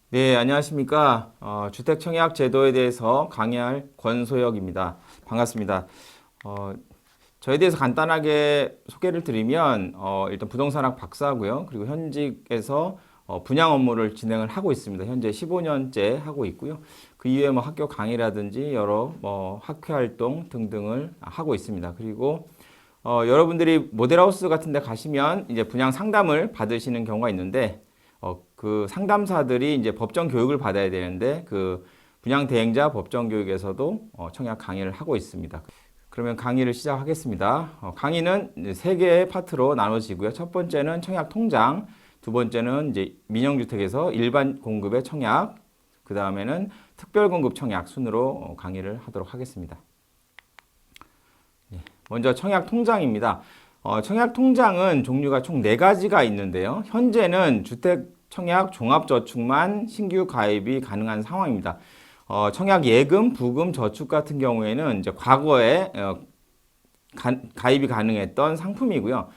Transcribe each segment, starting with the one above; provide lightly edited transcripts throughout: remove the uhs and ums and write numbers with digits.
네, 안녕하십니까. 주택청약 제도에 대해서 강의할 권소혁입니다. 반갑습니다. 어, 저에 대해서 간단하게 소개를 드리면, 일단 부동산학 박사고요. 그리고 현직에서 분양 업무를 진행을 하고 있습니다. 현재 15년째 하고 있고요. 그 이후에 뭐 학교 강의라든지 여러 뭐 학회 활동 등등을 하고 있습니다. 그리고 여러분들이 모델하우스 같은 데 가시면 이제 분양 상담을 받으시는 경우가 있는데, 그 상담사들이 이제 법정 교육을 받아야 되는데, 그 분양 대행자 법정 교육에서도 청약 강의를 하고 있습니다. 그러면 강의를 시작하겠습니다. 강의는 이제 세 개의 파트로 나눠지고요. 첫 번째는 청약 통장, 두 번째는 이제 민영주택에서 일반 공급의 청약, 그 다음에는 특별 공급 청약 순으로 강의를 하도록 하겠습니다. 먼저 청약 통장입니다. 청약 통장은 종류가 총 4가지가 있는데요. 현재는 주택 청약 종합저축만 신규 가입이 가능한 상황입니다. 청약 예금, 부금, 저축 같은 경우에는 이제 과거에 가입이 가능했던 상품이고요.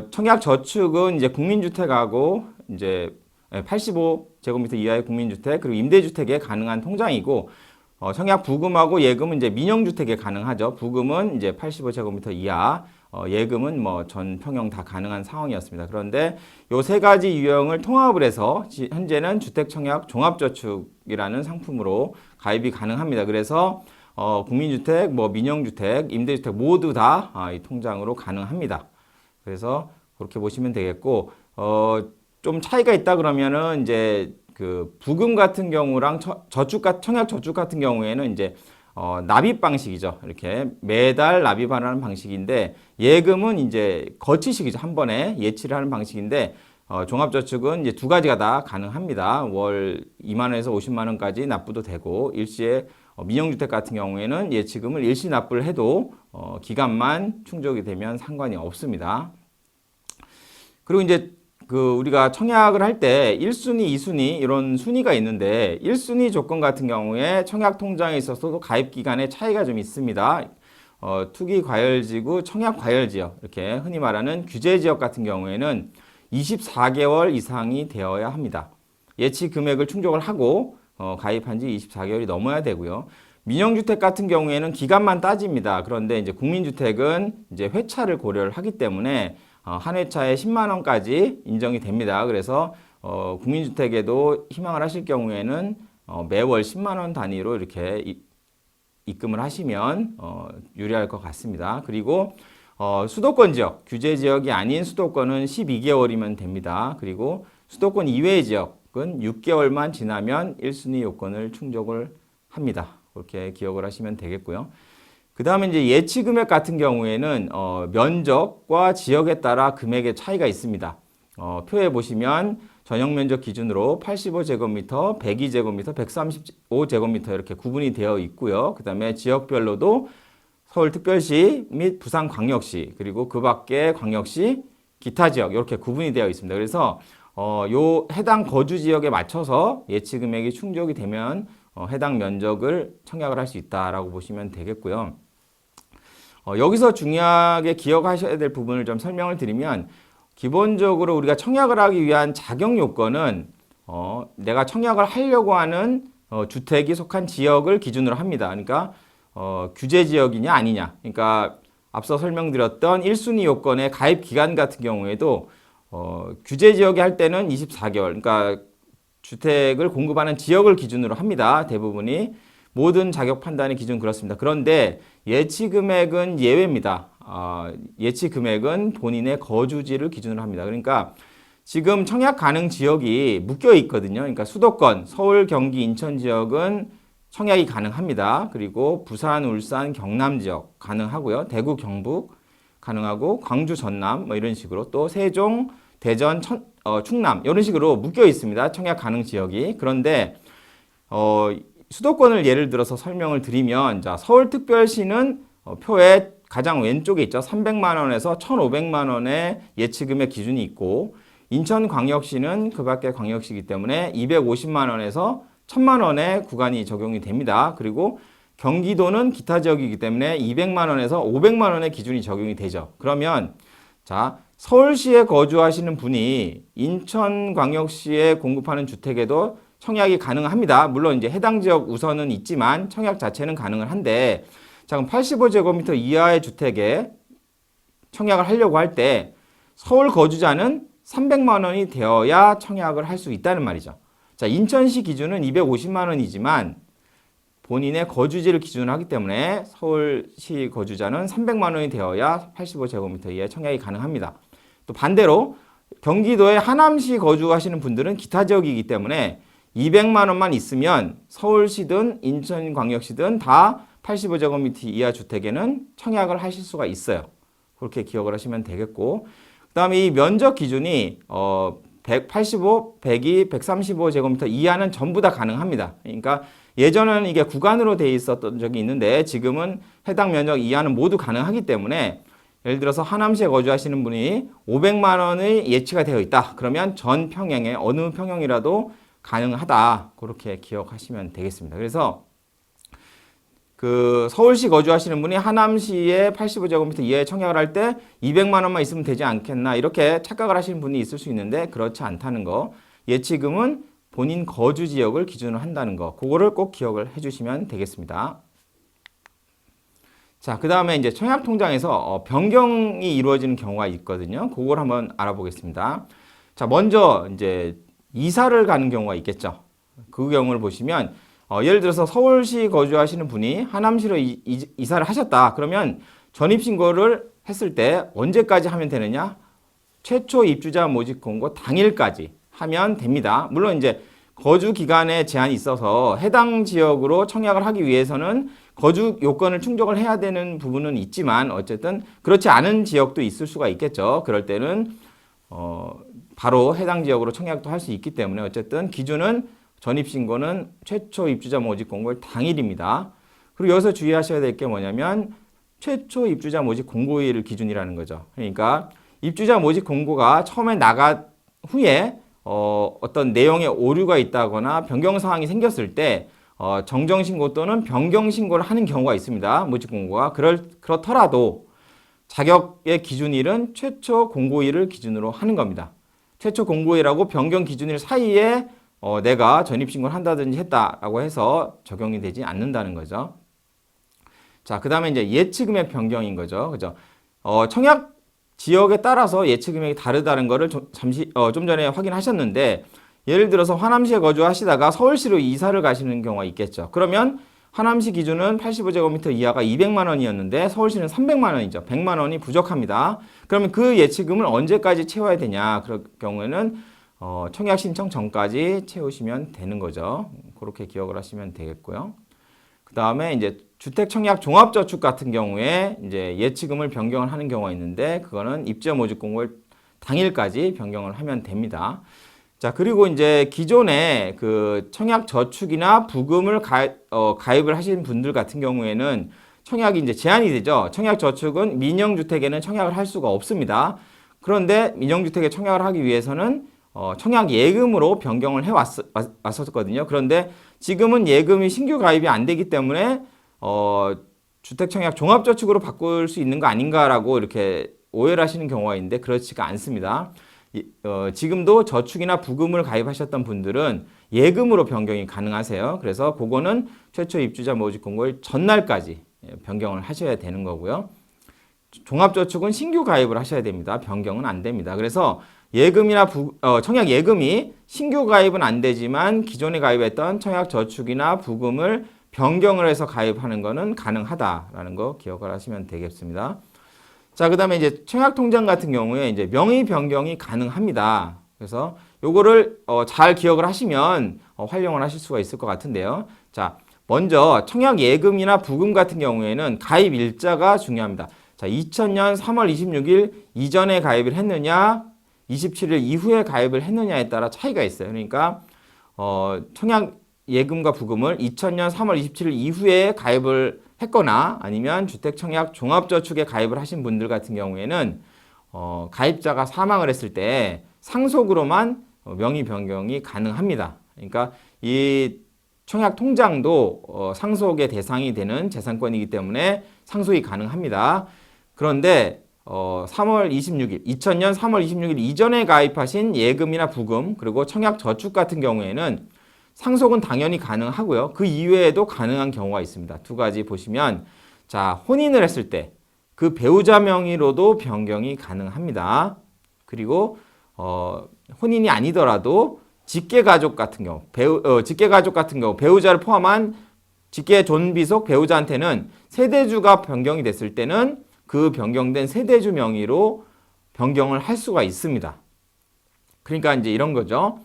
청약 저축은 이제 국민주택하고 이제 85제곱미터 이하의 국민주택 그리고 임대주택에 가능한 통장이고, 청약 부금하고 예금은 이제 민영주택에 가능하죠. 부금은 이제 85제곱미터 이하, 예금은 뭐 전 평형 다 가능한 상황이었습니다. 그런데 요 세 가지 유형을 통합을 해서 현재는 주택청약 종합저축이라는 상품으로 가입이 가능합니다. 그래서 국민주택, 뭐 민영주택, 임대주택 모두 다 이 통장으로 가능합니다. 그래서 그렇게 보시면 되겠고, 좀 차이가 있다 그러면은 이제 그 부금 같은 경우랑 청약 저축 같은 경우에는 이제 납입 방식이죠. 이렇게 매달 납입하는 방식인데, 예금은 이제 거치식이죠. 한 번에 예치를 하는 방식인데, 종합저축은 이제 두 가지가 다 가능합니다. 월 2만 원에서 50만 원까지 납부도 되고, 일시에 민영주택 같은 경우에는 예치금을 일시 납부를 해도 기간만 충족이 되면 상관이 없습니다. 그리고 이제 그 우리가 청약을 할 때 1순위, 2순위 이런 순위가 있는데, 1순위 조건 같은 경우에 청약 통장에 있어서도 가입 기간에 차이가 좀 있습니다. 투기 과열지구, 청약 과열지역, 이렇게 흔히 말하는 규제 지역 같은 경우에는 24개월 이상이 되어야 합니다. 예치 금액을 충족을 하고 가입한 지 24개월이 넘어야 되고요. 민영주택 같은 경우에는 기간만 따집니다. 그런데 이제 국민주택은 이제 회차를 고려를 하기 때문에 한 회차에 10만 원까지 인정이 됩니다. 그래서 국민주택에도 희망을 하실 경우에는 매월 10만 원 단위로 이렇게 입금을 하시면 유리할 것 같습니다. 그리고 수도권 지역, 규제 지역이 아닌 수도권은 12개월이면 됩니다. 그리고 수도권 이외의 지역은 6개월만 지나면 1순위 요건을 충족을 합니다. 그렇게 기억을 하시면 되겠고요. 그 다음에 이제 예치 금액 같은 경우에는 면적과 지역에 따라 금액의 차이가 있습니다. 표에 보시면 전용 면적 기준으로 85제곱미터, 102제곱미터, 135제곱미터 이렇게 구분이 되어 있고요. 그 다음에 지역별로도 서울특별시 및 부산광역시, 그리고 그 밖에 광역시, 기타 지역 이렇게 구분이 되어 있습니다. 그래서 요 해당 거주 지역에 맞춰서 예치 금액이 충족이 되면 해당 면적을 청약을 할 수 있다라고 보시면 되겠고요. 여기서 중요하게 기억하셔야 될 부분을 좀 설명을 드리면, 기본적으로 우리가 청약을 하기 위한 자격 요건은 내가 청약을 하려고 하는 주택이 속한 지역을 기준으로 합니다. 그러니까 규제 지역이냐 아니냐. 그러니까 앞서 설명드렸던 1순위 요건의 가입 기간 같은 경우에도 규제 지역이 할 때는 24개월, 그러니까 주택을 공급하는 지역을 기준으로 합니다. 대부분이 모든 자격 판단의 기준 그렇습니다. 그런데 예치 금액은 예외입니다. 예치 금액은 본인의 거주지를 기준으로 합니다. 그러니까 지금 청약 가능 지역이 묶여 있거든요. 그러니까 수도권, 서울, 경기, 인천 지역은 청약이 가능합니다. 그리고 부산, 울산, 경남 지역 가능하고요. 대구, 경북 가능하고, 광주, 전남 뭐 이런 식으로, 또 세종, 대전, 충남 이런 식으로 묶여 있습니다. 청약 가능 지역이. 그런데 수도권을 예를 들어서 설명을 드리면, 자, 서울특별시는 표에 가장 왼쪽에 있죠. 300만 원에서 1,500만 원의 예치금의 기준이 있고, 인천광역시는 그 밖에 광역시이기 때문에 250만 원에서 1,000만 원의 구간이 적용이 됩니다. 그리고 경기도는 기타 지역이기 때문에 200만 원에서 500만 원의 기준이 적용이 되죠. 그러면 자, 서울시에 거주하시는 분이 인천광역시에 공급하는 주택에도 청약이 가능합니다. 물론 이제 해당 지역 우선은 있지만 청약 자체는 가능을 한데, 자, 그럼 85제곱미터 이하의 주택에 청약을 하려고 할 때 서울 거주자는 300만 원이 되어야 청약을 할 수 있다는 말이죠. 자, 인천시 기준은 250만 원이지만 본인의 거주지를 기준으로 하기 때문에 서울시 거주자는 300만 원이 되어야 85제곱미터 이하의 청약이 가능합니다. 또 반대로 경기도의 하남시 거주하시는 분들은 기타 지역이기 때문에 200만 원만 있으면 서울시든 인천광역시든 다 85제곱미터 이하 주택에는 청약을 하실 수가 있어요. 그렇게 기억을 하시면 되겠고, 그 다음에 이 면적 기준이 185, 102, 135제곱미터 이하는 전부 다 가능합니다. 그러니까 예전에는 이게 구간으로 돼 있었던 적이 있는데 지금은 해당 면적 이하는 모두 가능하기 때문에, 예를 들어서 하남시에 거주하시는 분이 500만 원의 예치가 되어 있다. 그러면 전 평형에 어느 평형이라도 가능하다. 그렇게 기억하시면 되겠습니다. 그래서 그 서울시 거주하시는 분이 하남시에 85제곱미터 이하의 청약을 할 때 200만 원만 있으면 되지 않겠나, 이렇게 착각을 하시는 분이 있을 수 있는데 그렇지 않다는 거. 예치금은 본인 거주 지역을 기준으로 한다는 거. 그거를 꼭 기억을 해 주시면 되겠습니다. 자, 그 다음에 이제 청약 통장에서 변경이 이루어지는 경우가 있거든요. 그걸 한번 알아보겠습니다. 자, 먼저 이제 이사를 가는 경우가 있겠죠. 그 경우를 보시면 예를 들어서 서울시 거주하시는 분이 하남시로 이사를 하셨다. 그러면 전입신고를 했을 때 언제까지 하면 되느냐? 최초 입주자 모집 공고 당일까지 하면 됩니다. 물론 이제 거주 기간에 제한이 있어서 해당 지역으로 청약을 하기 위해서는 거주 요건을 충족을 해야 되는 부분은 있지만 어쨌든 그렇지 않은 지역도 있을 수가 있겠죠. 그럴 때는 바로 해당 지역으로 청약도 할 수 있기 때문에 어쨌든 기준은 전입신고는 최초 입주자 모집 공고일 당일입니다. 그리고 여기서 주의하셔야 될 게 뭐냐면 최초 입주자 모집 공고일을 기준이라는 거죠. 그러니까 입주자 모집 공고가 처음에 나간 후에 어떤 내용에 오류가 있다거나 변경 사항이 생겼을 때 정정신고 또는 변경신고를 하는 경우가 있습니다. 모집 공고가. 그렇더라도 자격의 기준일은 최초 공고일을 기준으로 하는 겁니다. 최초 공고일하고 변경 기준일 사이에 내가 전입신고를 한다든지 했다라고 해서 적용이 되지 않는다는 거죠. 자, 그 다음에 이제 예치금액 변경인 거죠. 그죠? 청약 지역에 따라서 예치금액이 다르다는 거를 좀 전에 확인하셨는데, 예를 들어서 하남시에 거주하시다가 서울시로 이사를 가시는 경우가 있겠죠. 그러면 하남시 기준은 85제곱미터 이하가 200만 원이었는데 서울시는 300만 원이죠. 100만 원이 부족합니다. 그러면 그 예치금을 언제까지 채워야 되냐? 그럴 경우에는 청약 신청 전까지 채우시면 되는 거죠. 그렇게 기억을 하시면 되겠고요. 그 다음에 이제 주택 청약 종합저축 같은 경우에 이제 예치금을 변경을 하는 경우가 있는데 그거는 입주자 모집 공고일 당일까지 변경을 하면 됩니다. 자, 그리고 이제 기존에 그 청약 저축이나 부금을 가입을 하신 분들 같은 경우에는 청약이 이제 제한이 되죠. 청약 저축은 민영주택에는 청약을 할 수가 없습니다. 그런데 민영주택에 청약을 하기 위해서는 청약 예금으로 변경을 왔었거든요. 그런데 지금은 예금이 신규 가입이 안 되기 때문에 주택 청약 종합저축으로 바꿀 수 있는 거 아닌가라고 이렇게 오해를 하시는 경우가 있는데 그렇지가 않습니다. 지금도 저축이나 부금을 가입하셨던 분들은 예금으로 변경이 가능하세요. 그래서 그거는 최초 입주자 모집 공고일 전날까지 변경을 하셔야 되는 거고요. 종합저축은 신규 가입을 하셔야 됩니다. 변경은 안 됩니다. 그래서 예금이나 청약 예금이 신규 가입은 안 되지만 기존에 가입했던 청약 저축이나 부금을 변경을 해서 가입하는 거는 가능하다라는 거 기억을 하시면 되겠습니다. 자, 그 다음에 이제 청약 통장 같은 경우에 이제 명의 변경이 가능합니다. 그래서 요거를 잘 기억을 하시면 활용을 하실 수가 있을 것 같은데요. 자, 먼저 청약 예금이나 부금 같은 경우에는 가입 일자가 중요합니다. 자, 2000년 3월 26일 이전에 가입을 했느냐, 27일 이후에 가입을 했느냐에 따라 차이가 있어요. 그러니까 청약 예금과 부금을 2000년 3월 27일 이후에 가입을 했거나 아니면 주택청약 종합저축에 가입을 하신 분들 같은 경우에는 가입자가 사망을 했을 때 상속으로만 명의 변경이 가능합니다. 그러니까 이 청약 통장도 상속의 대상이 되는 재산권이기 때문에 상속이 가능합니다. 그런데 3월 26일, 2000년 3월 26일 이전에 가입하신 예금이나 부금 그리고 청약 저축 같은 경우에는 상속은 당연히 가능하고요. 그 이외에도 가능한 경우가 있습니다. 두 가지 보시면, 자, 혼인을 했을 때 그 배우자 명의로도 변경이 가능합니다. 그리고 혼인이 아니더라도 직계가족 같은 경우, 직계가족 같은 경우 배우자를 포함한 직계 존비속 배우자한테는 세대주가 변경이 됐을 때는 그 변경된 세대주 명의로 변경을 할 수가 있습니다. 그러니까 이제 이런 거죠.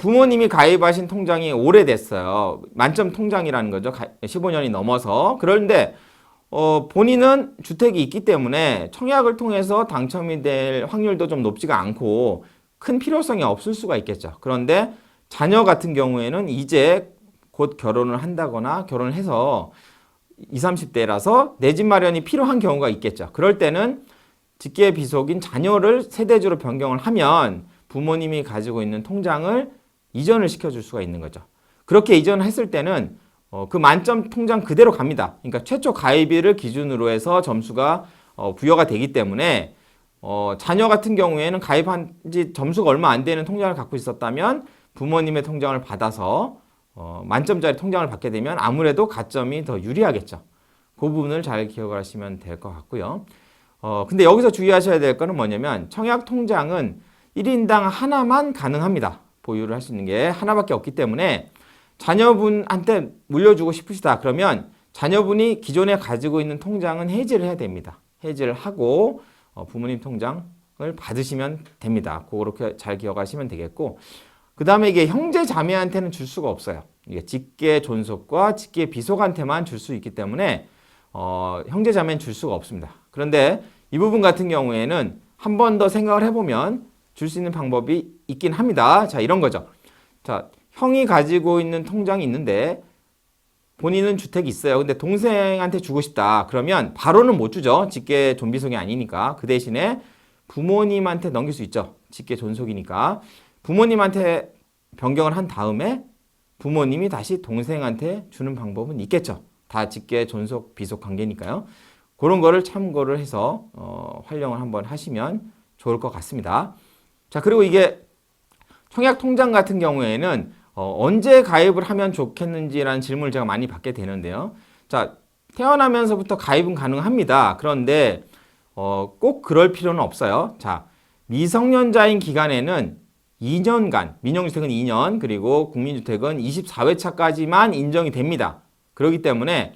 부모님이 가입하신 통장이 오래됐어요. 만점 통장이라는 거죠. 15년이 넘어서. 그런데 본인은 주택이 있기 때문에 청약을 통해서 당첨이 될 확률도 좀 높지가 않고 큰 필요성이 없을 수가 있겠죠. 그런데 자녀 같은 경우에는 이제 곧 결혼을 한다거나 결혼을 해서 20, 30대라서 내 집 마련이 필요한 경우가 있겠죠. 그럴 때는 직계 비속인 자녀를 세대주로 변경을 하면 부모님이 가지고 있는 통장을 이전을 시켜줄 수가 있는 거죠. 그렇게 이전했을 때는 그 만점 통장 그대로 갑니다. 그러니까 최초 가입일을 기준으로 해서 점수가 부여가 되기 때문에 자녀 같은 경우에는 가입한 지 점수가 얼마 안 되는 통장을 갖고 있었다면 부모님의 통장을 받아서 만점짜리 통장을 받게 되면 아무래도 가점이 더 유리하겠죠. 그 부분을 잘 기억을 하시면 될 것 같고요. 근데 여기서 주의하셔야 될 거는 뭐냐면 청약 통장은 1인당 하나만 가능합니다. 보유를 할 수 있는 게 하나밖에 없기 때문에 자녀분한테 물려주고 싶으시다. 그러면 자녀분이 기존에 가지고 있는 통장은 해지를 해야 됩니다. 해지를 하고 부모님 통장을 받으시면 됩니다. 그렇게 잘 기억하시면 되겠고, 그 다음에 이게 형제 자매한테는 줄 수가 없어요. 이게 직계 존속과 직계 비속한테만 줄 수 있기 때문에 형제 자매는 줄 수가 없습니다. 그런데 이 부분 같은 경우에는 한 번 더 생각을 해보면 줄 수 있는 방법이 있긴 합니다. 자, 이런 거죠. 자, 형이 가지고 있는 통장이 있는데 본인은 주택이 있어요. 근데 동생한테 주고 싶다. 그러면 바로는 못 주죠. 직계 존비속이 아니니까. 그 대신에 부모님한테 넘길 수 있죠. 직계 존속이니까. 부모님한테 변경을 한 다음에 부모님이 다시 동생한테 주는 방법은 있겠죠. 다 직계 존속 비속 관계니까요. 그런 거를 참고를 해서 활용을 한번 하시면 좋을 것 같습니다. 자, 그리고 이게 청약 통장 같은 경우에는 언제 가입을 하면 좋겠는지라는 질문을 제가 많이 받게 되는데요. 자, 태어나면서부터 가입은 가능합니다. 그런데 꼭 그럴 필요는 없어요. 자, 미성년자인 기간에는 2년간, 민영주택은 2년, 그리고 국민주택은 24회차까지만 인정이 됩니다. 그렇기 때문에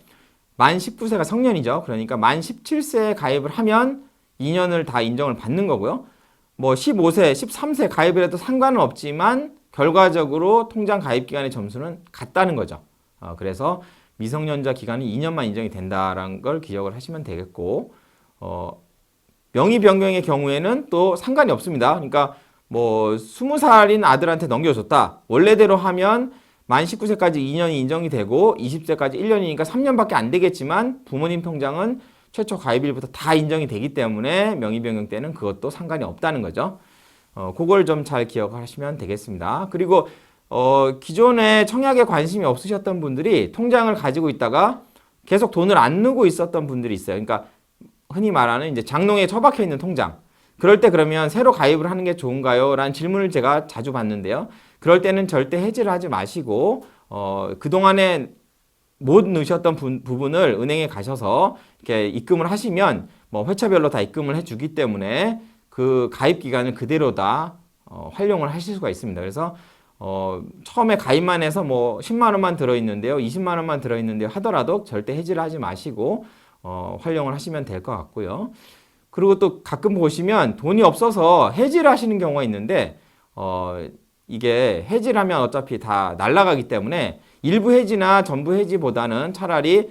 만 19세가 성년이죠. 그러니까 만 17세에 가입을 하면 2년을 다 인정을 받는 거고요. 뭐 15세, 13세 가입을 해도 상관은 없지만 결과적으로 통장 가입 기간의 점수는 같다는 거죠. 그래서 미성년자 기간이 2년만 인정이 된다라는 걸 기억을 하시면 되겠고, 명의 변경의 경우에는 또 상관이 없습니다. 그러니까 뭐 20살인 아들한테 넘겨줬다. 원래대로 하면 만 19세까지 2년이 인정이 되고 20세까지 1년이니까 3년밖에 안 되겠지만 부모님 통장은 최초 가입일부터 다 인정이 되기 때문에 명의 변경 때는 그것도 상관이 없다는 거죠. 그걸 좀 잘 기억하시면 되겠습니다. 그리고 기존에 청약에 관심이 없으셨던 분들이 통장을 가지고 있다가 계속 돈을 안 넣고 있었던 분들이 있어요. 그러니까 흔히 말하는 이제 장롱에 처박혀 있는 통장. 그럴 때 그러면 새로 가입을 하는 게 좋은가요? 라는 질문을 제가 자주 받는데요. 그럴 때는 절대 해지를 하지 마시고 그동안에 못 넣으셨던 부분을 은행에 가셔서 이렇게 입금을 하시면 뭐 회차별로 다 입금을 해주기 때문에 그 가입 기간을 그대로 다 활용을 하실 수가 있습니다. 그래서 처음에 가입만 해서 뭐 10만 원만 들어있는데요, 20만 원만 들어있는데요 하더라도 절대 해지를 하지 마시고 활용을 하시면 될 것 같고요. 그리고 또 가끔 보시면 돈이 없어서 해지를 하시는 경우가 있는데 이게 해지를 하면 어차피 다 날아가기 때문에 일부 해지나 전부 해지보다는 차라리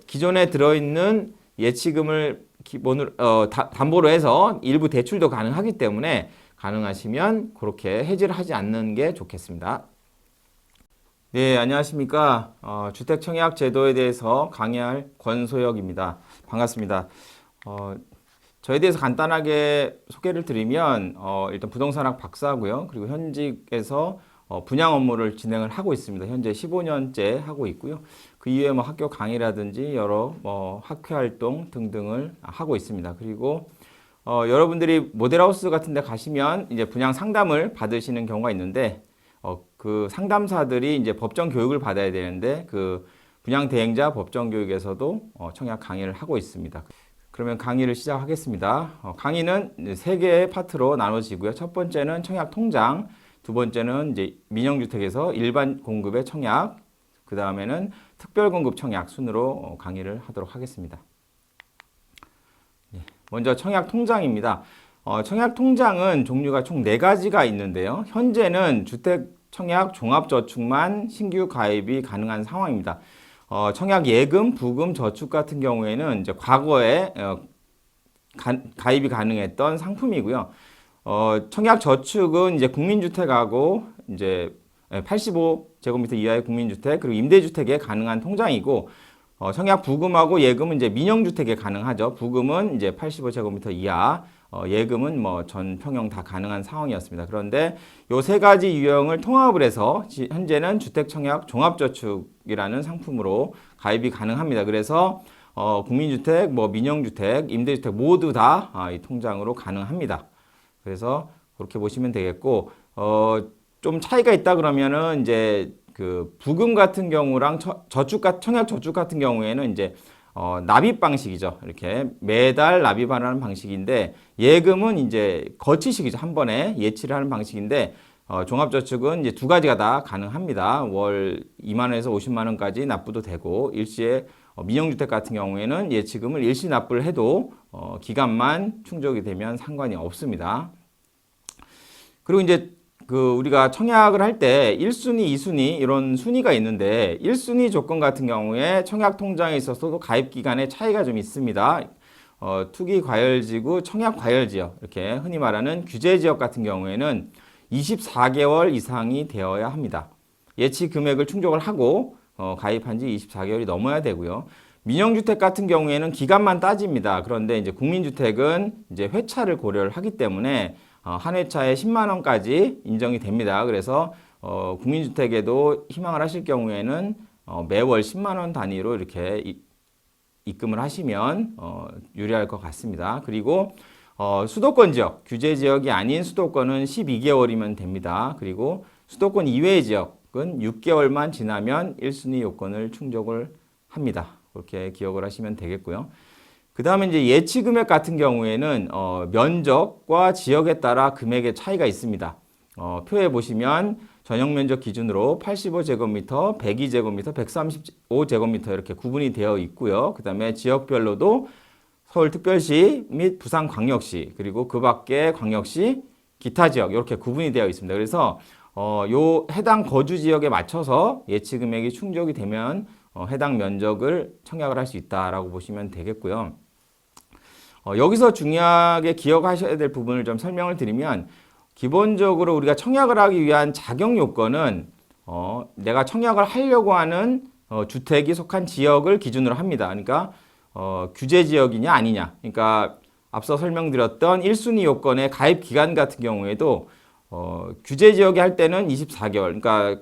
기존에 들어있는 예치금을 기본으로 담보로 해서 일부 대출도 가능하기 때문에 가능하시면 그렇게 해지를 하지 않는 게 좋겠습니다. 네, 안녕하십니까. 주택청약 제도에 대해서 강의할 권소혁입니다. 반갑습니다. 저에 대해서 간단하게 소개를 드리면 일단 부동산학 박사고요. 그리고 현직에서 분양 업무를 진행을 하고 있습니다. 현재 15년째 하고 있고요. 그 이후에 뭐 학교 강의라든지 여러 학회 활동 등등을 하고 있습니다. 그리고 여러분들이 모델하우스 같은 데 가시면 이제 분양 상담을 받으시는 경우가 있는데 그 상담사들이 이제 법정 교육을 받아야 되는데 그 분양 대행자 법정 교육에서도 청약 강의를 하고 있습니다. 그러면 강의를 시작하겠습니다. 강의는 세 개의 파트로 나눠지고요. 첫 번째는 청약 통장, 두 번째는 이제 민영주택에서 일반 공급의 청약, 그 다음에는 특별 공급 청약 순으로 강의를 하도록 하겠습니다. 먼저 청약 통장입니다. 청약 통장은 종류가 총 4가지가 있는데요. 현재는 주택 청약 종합저축만 신규 가입이 가능한 상황입니다. 청약 예금, 부금, 저축 같은 경우에는 이제 과거에 가입이 가능했던 상품이고요. 청약 저축은 이제 국민주택하고 이제 85제곱미터 이하의 국민주택 그리고 임대주택에 가능한 통장이고, 청약 부금하고 예금은 이제 민영주택에 가능하죠. 부금은 이제 85제곱미터 이하, 예금은 뭐 전 평형 다 가능한 상황이었습니다. 그런데 요 3가지 유형을 통합을 해서 현재는 주택청약 종합저축이라는 상품으로 가입이 가능합니다. 그래서 국민주택, 뭐 민영주택, 임대주택 모두 다 이 통장으로 가능합니다. 그래서 그렇게 보시면 되겠고, 좀 차이가 있다 그러면은 이제 그 부금 같은 경우랑 청약 저축 같은 경우에는 이제 납입 방식이죠. 이렇게 매달 납입하는 방식인데, 예금은 이제 거치식이죠. 한 번에 예치를 하는 방식인데, 종합저축은 이제 2가지가 다 가능합니다. 월 2만 원에서 50만 원까지 납부도 되고, 일시에 민영주택 같은 경우에는 예치금을 일시 납부를 해도 기간만 충족이 되면 상관이 없습니다. 그리고 이제 우리가 청약을 할 때 1순위, 2순위 이런 순위가 있는데, 1순위 조건 같은 경우에 청약 통장에 있어서도 가입 기간에 차이가 좀 있습니다. 투기 과열지구, 청약 과열지역, 이렇게 흔히 말하는 규제 지역 같은 경우에는 24개월 이상이 되어야 합니다. 예치 금액을 충족을 하고 가입한 지 24개월이 넘어야 되고요. 민영주택 같은 경우에는 기간만 따집니다. 그런데 이제 국민주택은 이제 회차를 고려를 하기 때문에 한 회차에 10만 원까지 인정이 됩니다. 그래서 국민주택에도 희망을 하실 경우에는 매월 10만 원 단위로 이렇게 입금을 하시면 유리할 것 같습니다. 그리고 수도권 지역, 규제 지역이 아닌 수도권은 12개월이면 됩니다. 그리고 수도권 이외의 지역은 6개월만 지나면 1순위 요건을 충족을 합니다. 그렇게 기억을 하시면 되겠고요. 그 다음에 이제 예치 금액 같은 경우에는 면적과 지역에 따라 금액의 차이가 있습니다. 표에 보시면 전용 면적 기준으로 85제곱미터, 102제곱미터, 135제곱미터 이렇게 구분이 되어 있고요. 그 다음에 지역별로도 서울특별시 및 부산광역시, 그리고 그 밖에 광역시, 기타 지역 이렇게 구분이 되어 있습니다. 그래서 요 해당 거주 지역에 맞춰서 예치 금액이 충족이 되면 해당 면적을 청약을 할 수 있다라고 보시면 되겠고요. 여기서 중요하게 기억하셔야 될 부분을 좀 설명을 드리면, 기본적으로 우리가 청약을 하기 위한 자격 요건은 내가 청약을 하려고 하는 주택이 속한 지역을 기준으로 합니다. 그러니까 규제 지역이냐 아니냐. 그러니까 앞서 설명드렸던 1순위 요건의 가입 기간 같은 경우에도 규제 지역에 할 때는 24개월, 그러니까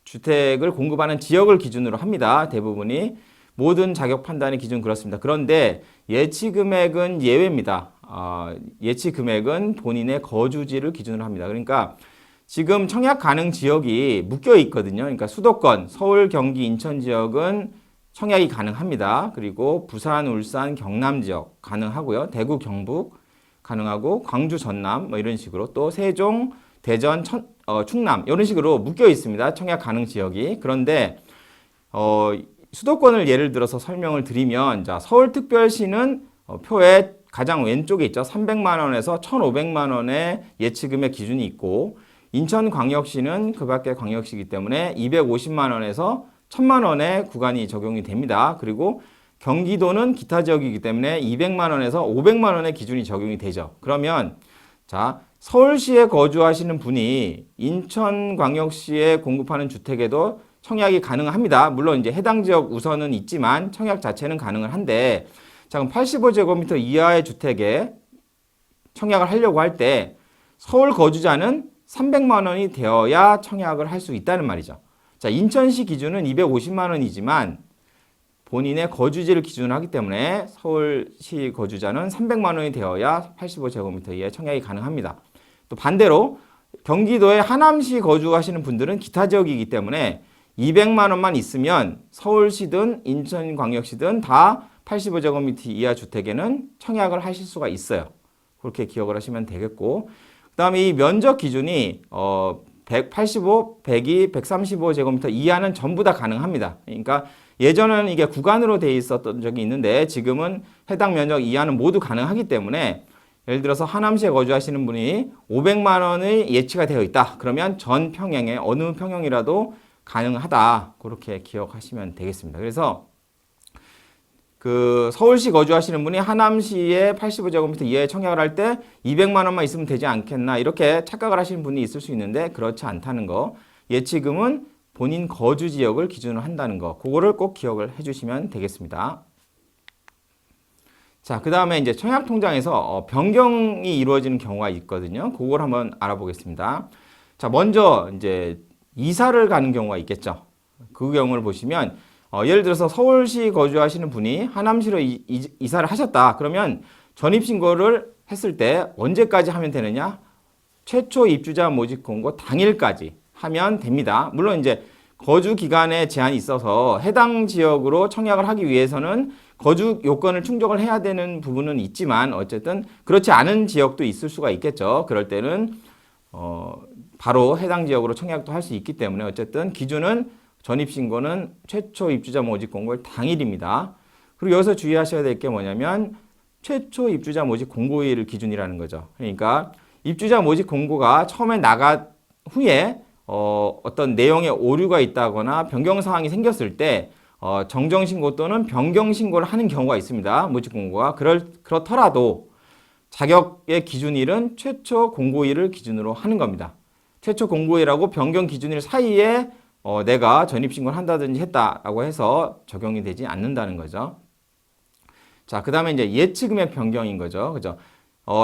주택을 공급하는 지역을 기준으로 합니다. 대부분이. 모든 자격 판단의 기준 그렇습니다. 그런데 예치 금액은 예외입니다. 예치 금액은 본인의 거주지를 기준으로 합니다. 그러니까 지금 청약 가능 지역이 묶여 있거든요. 그러니까 수도권, 서울, 경기, 인천 지역은 청약이 가능합니다. 그리고 부산, 울산, 경남 지역 가능하고요. 대구, 경북 가능하고, 광주, 전남 뭐 이런 식으로, 또 세종, 대전, 충남 이런 식으로 묶여 있습니다. 청약 가능 지역이. 그런데 수도권을 예를 들어서 설명을 드리면, 자, 서울특별시는 표에 가장 왼쪽에 있죠. 300만 원에서 1,500만 원의 예치금액 기준이 있고, 인천광역시는 그 밖에 광역시이기 때문에 250만 원에서 1,000만 원의 구간이 적용이 됩니다. 그리고 경기도는 기타 지역이기 때문에 200만 원에서 500만 원의 기준이 적용이 되죠. 그러면 자, 서울시에 거주하시는 분이 인천광역시에 공급하는 주택에도 청약이 가능합니다. 물론 이제 해당 지역 우선은 있지만 청약 자체는 가능을 한데, 자, 그럼 85제곱미터 이하의 주택에 청약을 하려고 할 때 서울 거주자는 300만 원이 되어야 청약을 할 수 있다는 말이죠. 자, 인천시 기준은 250만 원이지만 본인의 거주지를 기준으로 하기 때문에 서울시 거주자는 300만 원이 되어야 85제곱미터 이하의 청약이 가능합니다. 또 반대로 경기도의 하남시 거주하시는 분들은 기타 지역이기 때문에 200만 원만 있으면 서울시든 인천광역시든 다 85제곱미터 이하 주택에는 청약을 하실 수가 있어요. 그렇게 기억을 하시면 되겠고, 그 다음에 이 면적 기준이 185, 102, 135제곱미터 이하는 전부 다 가능합니다. 그러니까 예전에는 이게 구간으로 돼 있었던 적이 있는데 지금은 해당 면적 이하는 모두 가능하기 때문에, 예를 들어서 하남시에 거주하시는 분이 500만 원의 예치가 되어 있다. 그러면 전 평형에 어느 평형이라도 가능하다. 그렇게 기억하시면 되겠습니다. 그래서 그 서울시 거주하시는 분이 하남시에 85제곱미터 이하의 청약을 할 때 200만 원만 있으면 되지 않겠나, 이렇게 착각을 하시는 분이 있을 수 있는데 그렇지 않다는 거. 예치금은 본인 거주 지역을 기준으로 한다는 거. 그거를 꼭 기억을 해주시면 되겠습니다. 자, 그 다음에 이제 청약통장에서 변경이 이루어지는 경우가 있거든요. 그걸 한번 알아보겠습니다. 자, 먼저 이제 이사를 가는 경우가 있겠죠. 그 경우를 보시면 예를 들어서 서울시 거주하시는 분이 하남시로 이사를 하셨다. 그러면 전입신고를 했을 때 언제까지 하면 되느냐? 최초 입주자 모집 공고 당일까지 하면 됩니다. 물론 이제 거주 기간에 제한이 있어서 해당 지역으로 청약을 하기 위해서는 거주 요건을 충족을 해야 되는 부분은 있지만, 어쨌든 그렇지 않은 지역도 있을 수가 있겠죠. 그럴 때는 바로 해당 지역으로 청약도 할 수 있기 때문에 어쨌든 기준은 전입신고는 최초 입주자 모집 공고일 당일입니다. 그리고 여기서 주의하셔야 될 게 뭐냐면 최초 입주자 모집 공고일을 기준이라는 거죠. 그러니까 입주자 모집 공고가 처음에 나간 후에 어떤 내용에 오류가 있다거나 변경 사항이 생겼을 때 정정신고 또는 변경신고를 하는 경우가 있습니다. 모집공고가. 그렇더라도 자격의 기준일은 최초 공고일을 기준으로 하는 겁니다. 최초 공고일하고 변경 기준일 사이에 내가 전입신고를 한다든지 했다라고 해서 적용이 되지 않는다는 거죠. 자, 그 다음에 이제 예치금액 변경인 거죠. 그죠?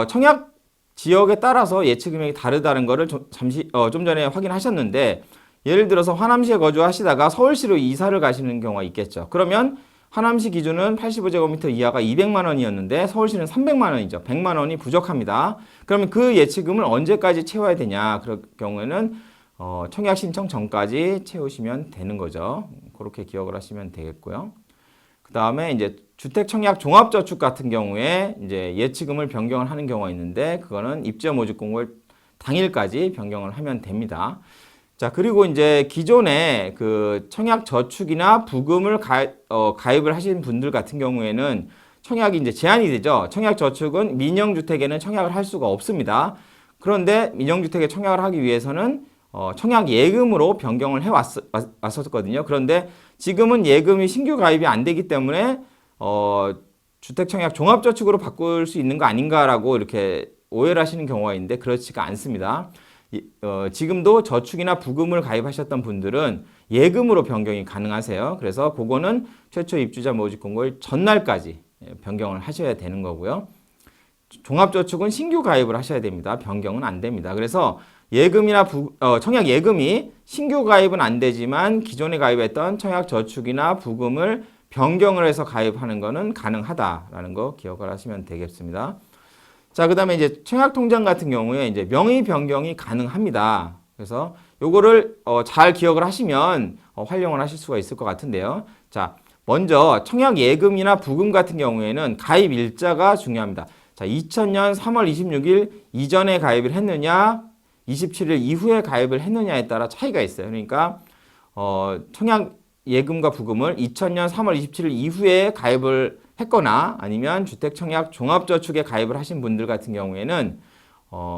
청약 지역에 따라서 예치금액이 다르다는 거를 좀 전에 확인하셨는데, 예를 들어서 하남시에 거주하시다가 서울시로 이사를 가시는 경우가 있겠죠. 그러면 하남시 기준은 85제곱미터 이하가 200만 원이었는데 서울시는 300만 원이죠. 100만 원이 부족합니다. 그러면 그 예치금을 언제까지 채워야 되냐? 그럴 경우에는 청약 신청 전까지 채우시면 되는 거죠. 그렇게 기억을 하시면 되겠고요. 그 다음에 이제 주택 청약 종합저축 같은 경우에 이제 예치금을 변경을 하는 경우가 있는데, 그거는 입주자 모집 공고일 당일까지 변경을 하면 됩니다. 자, 그리고 이제 기존에 그 청약 저축이나 부금을 가입을 하신 분들 같은 경우에는 청약이 이제 제한이 되죠. 청약 저축은 민영주택에는 청약을 할 수가 없습니다. 그런데 민영주택에 청약을 하기 위해서는 청약 예금으로 변경을 왔었거든요. 그런데 지금은 예금이 신규 가입이 안 되기 때문에 주택 청약 종합저축으로 바꿀 수 있는 거 아닌가라고 이렇게 오해를 하시는 경우가 있는데 그렇지가 않습니다. 지금도 저축이나 부금을 가입하셨던 분들은 예금으로 변경이 가능하세요. 그래서 그거는 최초 입주자 모집 공고일 전날까지 변경을 하셔야 되는 거고요. 종합저축은 신규 가입을 하셔야 됩니다. 변경은 안 됩니다. 그래서 예금이나 청약 예금이 신규 가입은 안 되지만 기존에 가입했던 청약 저축이나 부금을 변경을 해서 가입하는 거는 가능하다라는 거 기억을 하시면 되겠습니다. 자, 그 다음에 이제 청약통장 같은 경우에 이제 명의 변경이 가능합니다. 그래서 요거를 잘 기억을 하시면 활용을 하실 수가 있을 것 같은데요. 자, 먼저 청약 예금이나 부금 같은 경우에는 가입 일자가 중요합니다. 자, 2000년 3월 26일 이전에 가입을 했느냐, 27일 이후에 가입을 했느냐에 따라 차이가 있어요. 그러니까 청약 예금과 부금을 2000년 3월 27일 이후에 가입을 했거나 아니면 주택청약 종합저축에 가입을 하신 분들 같은 경우에는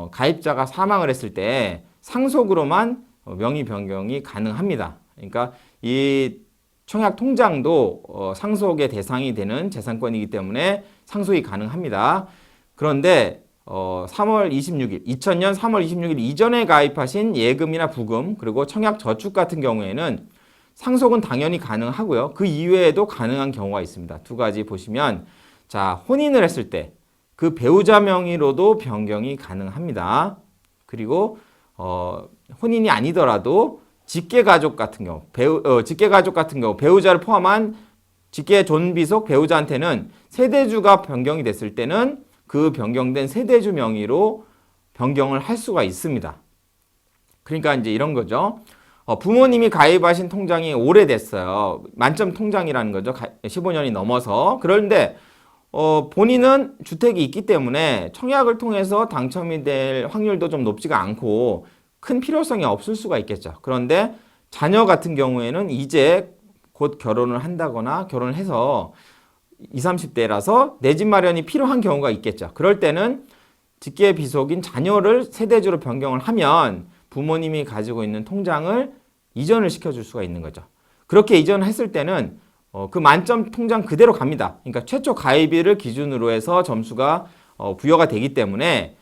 가입자가 사망을 했을 때 상속으로만 명의 변경이 가능합니다. 그러니까 이 청약통장도 상속의 대상이 되는 재산권이기 때문에 상속이 가능합니다. 그런데 2000년 3월 26일 이전에 가입하신 예금이나 부금 그리고 청약저축 같은 경우에는 상속은 당연히 가능하고요. 그 이외에도 가능한 경우가 있습니다. 두 가지 보시면, 자, 혼인을 했을 때 그 배우자 명의로도 변경이 가능합니다. 그리고 혼인이 아니더라도 직계가족 같은 경우, 배우자를 포함한 직계 존비속 배우자한테는 세대주가 변경이 됐을 때는 그 변경된 세대주 명의로 변경을 할 수가 있습니다. 그러니까 이제 이런 거죠. 부모님이 가입하신 통장이 오래됐어요. 만점 통장이라는 거죠. 15년이 넘어서. 그런데 본인은 주택이 있기 때문에 청약을 통해서 당첨이 될 확률도 좀 높지가 않고 큰 필요성이 없을 수가 있겠죠. 그런데 자녀 같은 경우에는 이제 곧 결혼을 한다거나 결혼을 해서 20, 30대라서 내 집 마련이 필요한 경우가 있겠죠. 그럴 때는 직계비속인 자녀를 세대주로 변경을 하면 부모님이 가지고 있는 통장을 이전을 시켜줄 수가 있는 거죠. 그렇게 이전을 했을 때는 그 만점 통장 그대로 갑니다. 그러니까 최초 가입일을 기준으로 해서 점수가 부여가 되기 때문에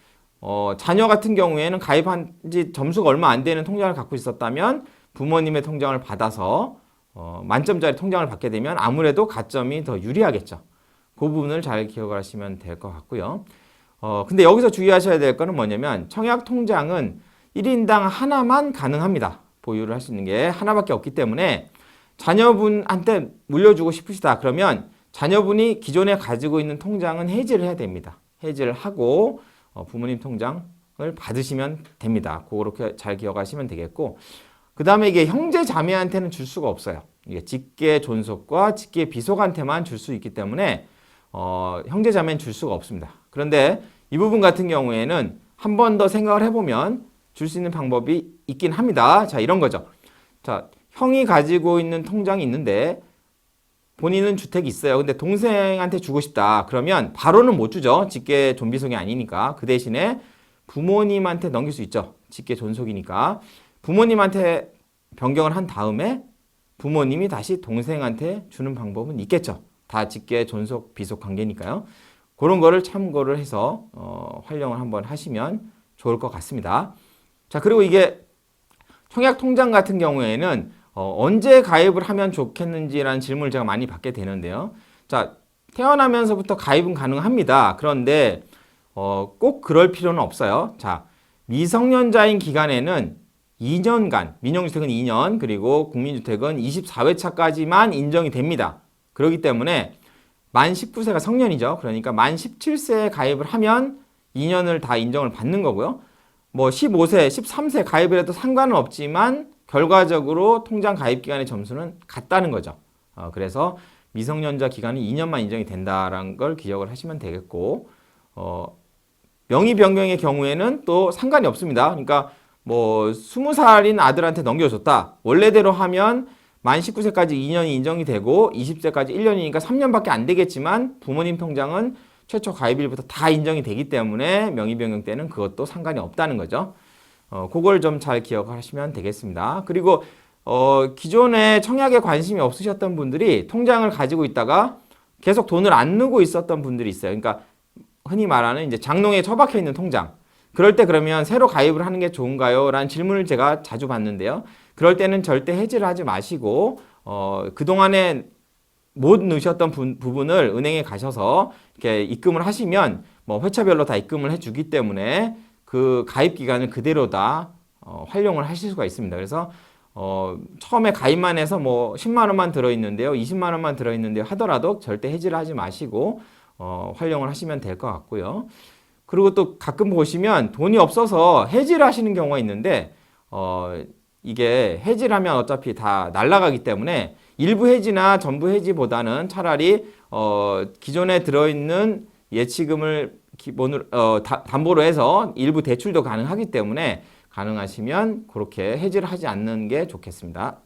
자녀 같은 경우에는 가입한 지 점수가 얼마 안 되는 통장을 갖고 있었다면 부모님의 통장을 받아서 만점짜리 통장을 받게 되면 아무래도 가점이 더 유리하겠죠. 그 부분을 잘 기억을 하시면 될 것 같고요. 근데 여기서 주의하셔야 될 거는 뭐냐면 청약 통장은 1인당 하나만 가능합니다. 보유를 할 수 있는 게 하나밖에 없기 때문에 자녀분한테 물려주고 싶으시다. 그러면 자녀분이 기존에 가지고 있는 통장은 해지를 해야 됩니다. 해지를 하고 부모님 통장을 받으시면 됩니다. 그렇게 잘 기억하시면 되겠고, 그 다음에 이게 형제 자매한테는 줄 수가 없어요. 이게 직계 존속과 직계 비속한테만 줄 수 있기 때문에 형제 자매는 줄 수가 없습니다. 그런데 이 부분 같은 경우에는 한 번 더 생각을 해보면 줄 수 있는 방법이 있긴 합니다. 자, 이런 거죠. 자, 형이 가지고 있는 통장이 있는데 본인은 주택이 있어요. 근데 동생한테 주고 싶다. 그러면 바로는 못 주죠. 직계 존비속이 아니니까. 그 대신에 부모님한테 넘길 수 있죠. 직계 존속이니까. 부모님한테 변경을 한 다음에 부모님이 다시 동생한테 주는 방법은 있겠죠. 다 직계 존속 비속 관계니까요. 그런 거를 참고를 해서 활용을 한번 하시면 좋을 것 같습니다. 자, 그리고 이게 청약 통장 같은 경우에는 언제 가입을 하면 좋겠는지라는 질문을 제가 많이 받게 되는데요. 자, 태어나면서부터 가입은 가능합니다. 그런데 꼭 그럴 필요는 없어요. 자, 미성년자인 기간에는 2년간, 민영주택은 2년, 그리고 국민주택은 24회차까지만 인정이 됩니다. 그렇기 때문에 만 19세가 성년이죠. 그러니까 만 17세에 가입을 하면 2년을 다 인정을 받는 거고요. 뭐 15세, 13세 가입을 해도 상관은 없지만 결과적으로 통장 가입 기간의 점수는 같다는 거죠. 그래서 미성년자 기간은 2년만 인정이 된다는 걸 기억을 하시면 되겠고, 명의 변경의 경우에는 또 상관이 없습니다. 그러니까 뭐 20살인 아들한테 넘겨줬다. 원래대로 하면 만 19세까지 2년이 인정이 되고 20세까지 1년이니까 3년밖에 안 되겠지만 부모님 통장은 최초 가입일부터 다 인정이 되기 때문에 명의 변경 때는 그것도 상관이 없다는 거죠. 그걸 좀 잘 기억하시면 되겠습니다. 그리고 기존에 청약에 관심이 없으셨던 분들이 통장을 가지고 있다가 계속 돈을 안 넣고 있었던 분들이 있어요. 그러니까 흔히 말하는 이제 장롱에 처박혀 있는 통장. 그럴 때 그러면 새로 가입을 하는 게 좋은가요? 라는 질문을 제가 자주 받는데요. 그럴 때는 절대 해지를 하지 마시고 그동안에 못 넣으셨던 부분을 은행에 가셔서 이렇게 입금을 하시면 뭐 회차별로 다 입금을 해주기 때문에 그 가입 기간을 그대로 다 활용을 하실 수가 있습니다. 그래서 처음에 가입만 해서 뭐 10만 원만 들어있는데요, 20만 원만 들어있는데요 하더라도 절대 해지를 하지 마시고 활용을 하시면 될 것 같고요. 그리고 또 가끔 보시면 돈이 없어서 해지를 하시는 경우가 있는데 이게 해지를 하면 어차피 다 날아가기 때문에 일부 해지나 전부 해지보다는 차라리 기존에 들어있는 예치금을 기본으로 담보로 해서 일부 대출도 가능하기 때문에 가능하시면 그렇게 해지를 하지 않는 게 좋겠습니다.